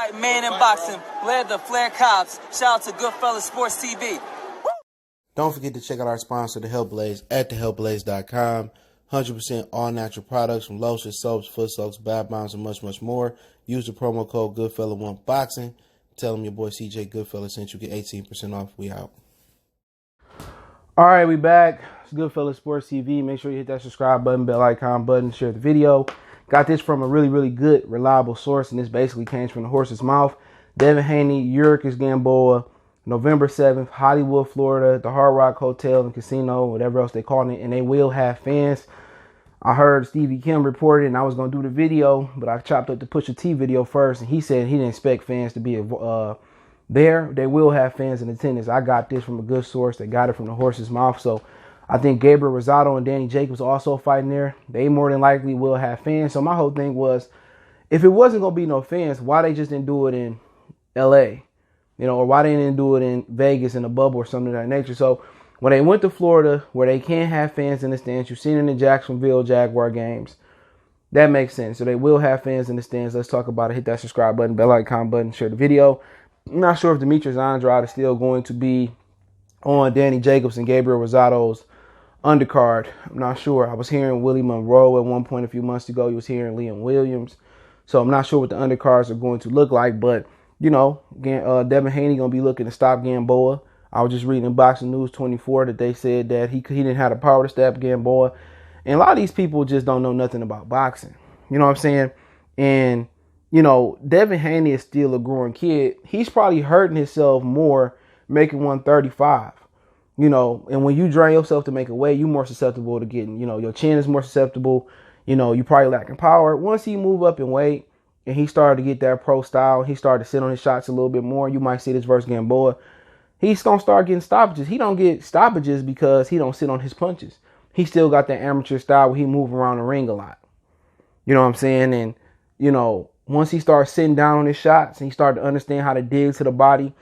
Fight man in boxing, led the Flair Cops. Shout out to Goodfellas Sports TV. Don't forget to check out our sponsor, The Health Blaze, at thehealthblaze.com. 100% all natural products from lotions, soaps, foot soaks, bath bombs, and much, much more. Use the promo code Goodfella1Boxing. Tell them your boy CJ Goodfella sent you. Get 18% off. We out. All right, we back. It's Goodfellas Sports TV. Make sure you hit that subscribe button, bell icon button, share the video. Got this from a really, really good, reliable source, and this basically came from the horse's mouth. Devin Haney, Uricus Gamboa, November 7th, Hollywood, Florida, the Hard Rock Hotel and Casino, whatever else they call it, and they will have fans. I heard Stevie Kim reported, and I was going to do the video, but I chopped up the Pusha T video first, and he said he didn't expect fans to be there. They will have fans in attendance. I got this from a good source. They got it from the horse's mouth, so I think Gabriel Rosado and Danny Jacobs also fighting there. They more than likely will have fans. So my whole thing was, if it wasn't going to be no fans, why they just didn't do it in L.A.? You know, or why they didn't do it in Vegas in a bubble or something of that nature. So when they went to Florida, where they can't have fans in the stands, you've seen it in the Jacksonville Jaguar games. That makes sense. So they will have fans in the stands. Let's talk about it. Hit that subscribe button, bell icon button, share the video. I'm not sure if Demetrius Andrade is still going to be on Danny Jacobs and Gabriel Rosado's undercard. I'm not sure. I was hearing Willie Monroe at one point a few months ago. You was hearing Liam Williams. So I'm not sure what the undercards are going to look like. But, you know, Devin Haney going to be looking to stop Gamboa. I was just reading in Boxing News 24 that they said that he didn't have the power to stop Gamboa. And a lot of these people just don't know nothing about boxing. You know what I'm saying? And, you know, Devin Haney is still a growing kid. He's probably hurting himself more making 135. You know, and when you drain yourself to make a weight, you're more susceptible to getting, you know, your chin is more susceptible. You know, you probably lacking power. Once he move up in weight and he started to get that pro style, he started to sit on his shots a little bit more. You might see this versus Gamboa. He's going to start getting stoppages. He don't get stoppages because he don't sit on his punches. He still got that amateur style where he move around the ring a lot. You know what I'm saying? And, you know, once he starts sitting down on his shots and he started to understand how to dig to the body,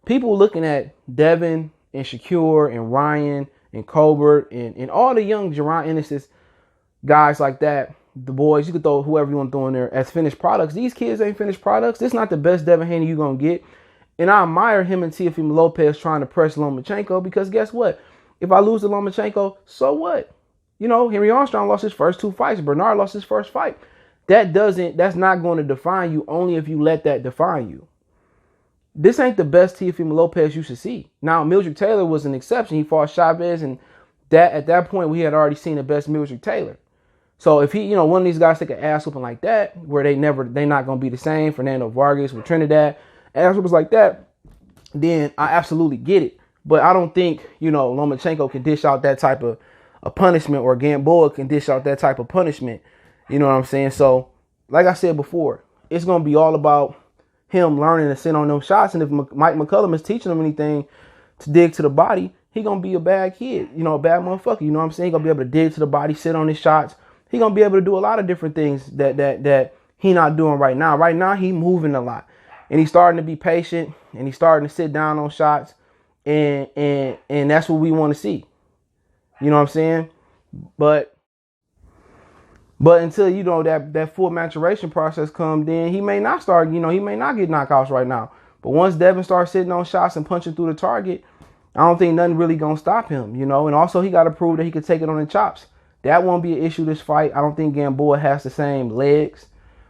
people looking at Devin and Shakur and Ryan and Colbert and all the young Jerron Ennis's guys like that, the boys, you could throw whoever you want to throw in there as finished products. These kids ain't finished products. This is not the best Devin Haney you're going to get. And I admire him and Teofimo Lopez trying to press Lomachenko because guess what? If I lose to Lomachenko, so what? You know, Henry Armstrong lost his first 2 fights. Bernard lost his first fight. That's not going to define you only if you let that define you. This ain't the best Teofimo Lopez you should see. Now, Mildred Taylor was an exception. He fought Chavez, and that at that point, we had already seen the best Mildred Taylor. So if he, you know, one of these guys take an ass whooping like that, where they're not going to be the same, Fernando Vargas with Trinidad, ass whoopers like that, then I absolutely get it. But I don't think, you know, Lomachenko can dish out that type of a punishment, or Gamboa can dish out that type of punishment. You know what I'm saying? So, like I said before, it's going to be all about him learning to sit on them shots. And if Mike McCullum is teaching him anything to dig to the body, he going to be a bad kid, you know, a bad motherfucker. You know what I'm saying? He going to be able to dig to the body, sit on his shots. He going to be able to do a lot of different things that he not doing right now. Right now, he moving a lot. And he's starting to be patient, and he's starting to sit down on shots. And that's what we want to see. You know what I'm saying? But until, you know, that full maturation process comes, then he may not start, you know, he may not get knockouts right now. But once Devin starts sitting on shots and punching through the target, I don't think nothing really going to stop him, you know. And also he got to prove that he could take it on the chops. That won't be an issue this fight. I don't think Gamboa has the same legs,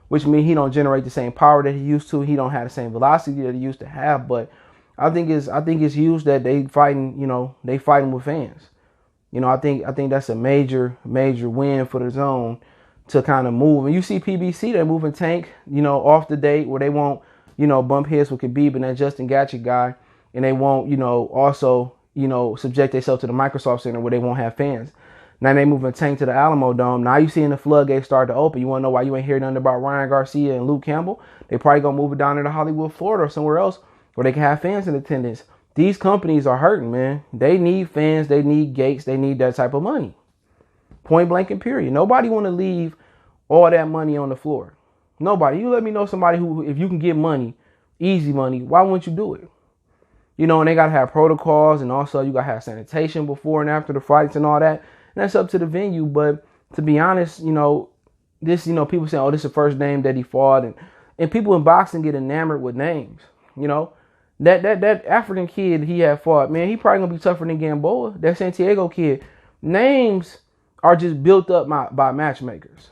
which means he don't generate the same power that he used to. He don't have the same velocity that he used to have. But I think it's huge that they fighting, you know, they fighting with fans. You know, I think that's a major win for the zone to kind of move. And you see PBC, they're moving Tank, you know, off the date where they won't, you know, bump heads with Khabib and that Justin Gaethje guy. And they won't, you know, also, you know, subject themselves to the Microsoft Center where they won't have fans. Now they moving Tank to the Alamo Dome. Now you seeing the floodgates start to open. You want to know why you ain't hearing nothing about Ryan Garcia and Luke Campbell? They probably going to move it down to Hollywood, Florida or somewhere else where they can have fans in attendance. These companies are hurting, man. They need fans. They need gates. They need that type of money. Point blank and period. Nobody want to leave all that money on the floor. Nobody. You let me know somebody who, if you can get money, easy money, why wouldn't you do it? You know, and they got to have protocols, and also you got to have sanitation before and after the fights and all that. And that's up to the venue. But to be honest, you know, this, you know, people say, oh, this is the first name that he fought. And And people in boxing get enamored with names. You know, that African kid he had fought, man, he probably gonna be tougher than Gamboa. That Santiago kid. Names are just built up by matchmakers.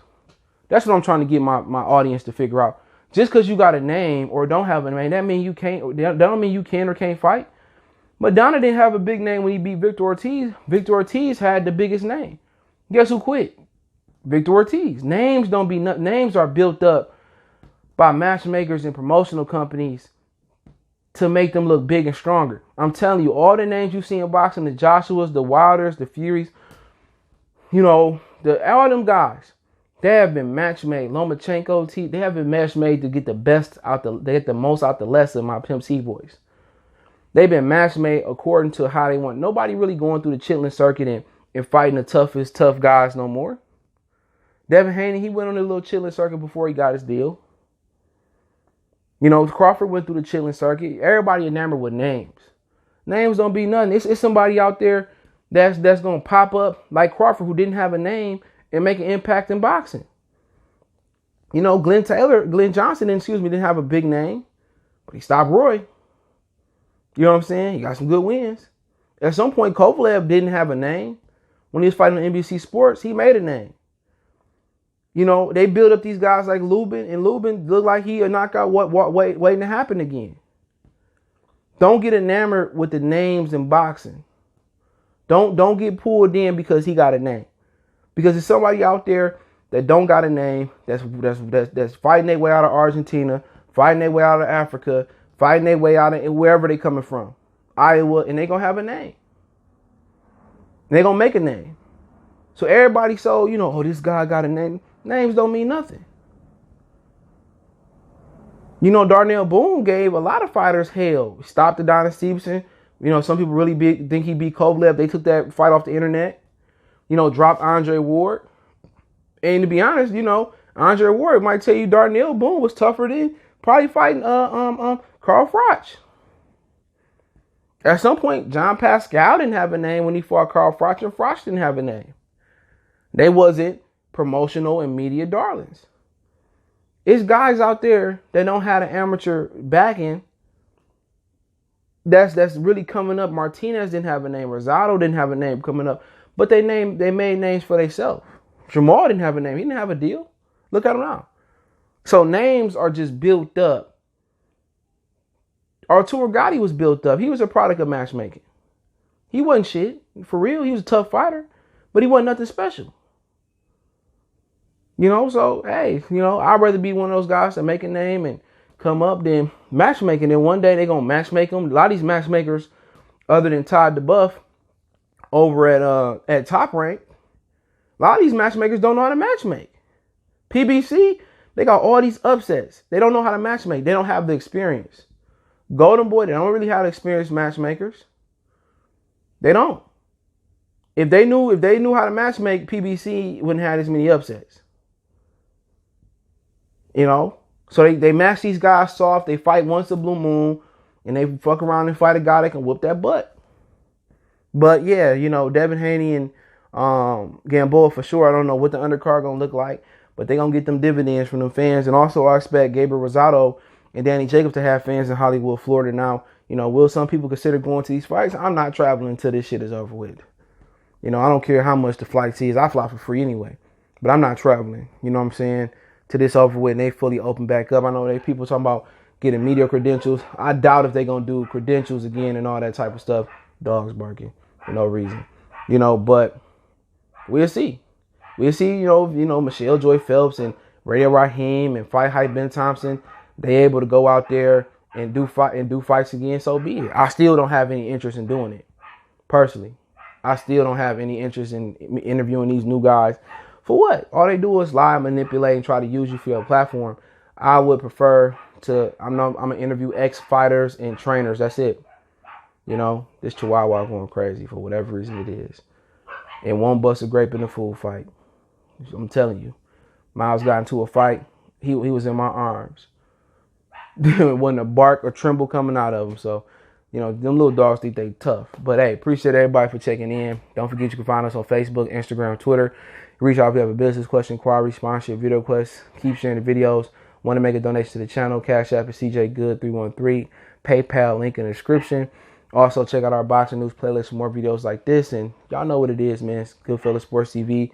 That's what I'm trying to get my audience to figure out. Just because you got a name or don't have a name, that mean you can't. That don't mean you can or can't fight. Madonna didn't have a big name when he beat Victor Ortiz. Victor Ortiz had the biggest name. Guess who quit? Victor Ortiz. Names don't be names are built up by matchmakers and promotional companies to make them look big and stronger. I'm telling you, all the names you see in boxing, the Joshuas, the Wilders, the Furies, you know, all them guys, they have been match made. Lomachenko, they have been match made to get the best out they get the most out the less of my Pimp C voice. They've been match made according to how they want. Nobody really going through the chitlin circuit and fighting the toughest tough guys no more. Devin Haney, he went on a little chitlin circuit before he got his deal. You know, Crawford went through the chitlin circuit. Everybody enamored with names. Names don't be nothing. It's somebody out there that's gonna pop up like Crawford, who didn't have a name, and make an impact in boxing. You know, Glenn Johnson, didn't have a big name, but he stopped Roy. You know what I'm saying? He got some good wins. At some point, Kovalev didn't have a name. When he was fighting on NBC Sports, he made a name. You know, they build up these guys like Lubin, and Lubin looked like he a knockout waiting to happen again. Don't get enamored with the names in boxing. Don't get pulled in because he got a name. Because there's somebody out there that don't got a name, that's fighting their way out of Argentina, fighting their way out of Africa, fighting their way out of wherever they coming from, Iowa, and they gonna have a name. They gonna make a name. So everybody, you know, oh, this guy got a name. Names don't mean nothing. You know, Darnell Boone gave a lot of fighters hell. Stopped Adonis Stevenson. You know, some people really think he beat Kovalev. They took that fight off the internet. You know, dropped Andre Ward. And to be honest, you know, Andre Ward might tell you Darnell Boone was tougher than probably fighting Carl Froch. At some point, John Pascal didn't have a name when he fought Carl Froch, and Froch didn't have a name. They wasn't promotional and media darlings. It's guys out there that don't have an amateur backing that's really coming up. Martinez didn't have a name. Rosado didn't have a name coming up. But they made names for themselves. Jamal didn't have a name. He didn't have a deal. Look at him now. So names are just built up. Arturo Gatti was built up. He was a product of matchmaking. He wasn't shit. For real, he was a tough fighter. But he wasn't nothing special. You know, so, hey, you know, I'd rather be one of those guys that make a name and come up than matchmaking. And one day they're going to matchmake them. A lot of these matchmakers, other than Todd DeBuff, over at Top Rank, a lot of these matchmakers don't know how to matchmake. PBC, they got all these upsets. They don't know how to matchmake. They don't have the experience. Golden Boy, they don't really have experienced matchmakers. They don't. If they knew how to matchmake, PBC wouldn't have as many upsets. You know? So they match these guys soft. They fight once a blue moon. And they fuck around and fight a guy that can whoop that butt. But yeah, you know, Devin Haney and Gamboa for sure. I don't know what the undercard gonna look like, but they gonna get them dividends from them fans. And also I expect Gabriel Rosado and Danny Jacobs to have fans in Hollywood, Florida now. You know, will some people consider going to these fights? I'm not traveling until this shit is over with. You know, I don't care how much the flight is. I fly for free anyway. But I'm not traveling. You know what I'm saying? To this over with and they fully open back up. I know they people talking about getting media credentials. I doubt if they gonna do credentials again and all that type of stuff. Dogs barking for no reason. You know, but we'll see. We'll see, you know, Michelle Joy Phelps and Radio Raheem and Fight Hype Ben Thompson, they able to go out there and do fights again, so be it. I still don't have any interest in doing it. Personally. I still don't have any interest in interviewing these new guys. For what? All they do is lie, manipulate, and try to use you for your platform. I would prefer to, I'm gonna interview ex-fighters and trainers. That's it. You know, this Chihuahua going crazy for whatever reason it is. And won't bust a grape in a food fight. I'm telling you. Miles got into a fight. He was in my arms. It wasn't a bark or tremble coming out of him. So, you know, them little dogs think they tough. But hey, appreciate everybody for checking in. Don't forget you can find us on Facebook, Instagram, Twitter. Reach out if you have a business question, inquiry, sponsorship, video requests. Keep sharing the videos. Want to make a donation to the channel, Cash App is CJGood313, PayPal link in the description. Also, check out our boxing news playlist for more videos like this. And y'all know what it is, man. It's Goodfellas Sports TV.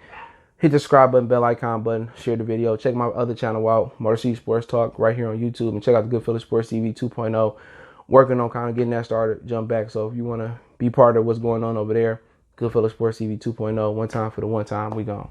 Hit the subscribe button, bell icon button, share the video. Check my other channel out, Motor City Sports Talk, right here on YouTube. And check out the Goodfellas Sports TV 2.0. Working on kind of getting that started, jump back. So if you want to be part of what's going on over there, Goodfellas Sports TV 2.0, one time for the one time, we gone.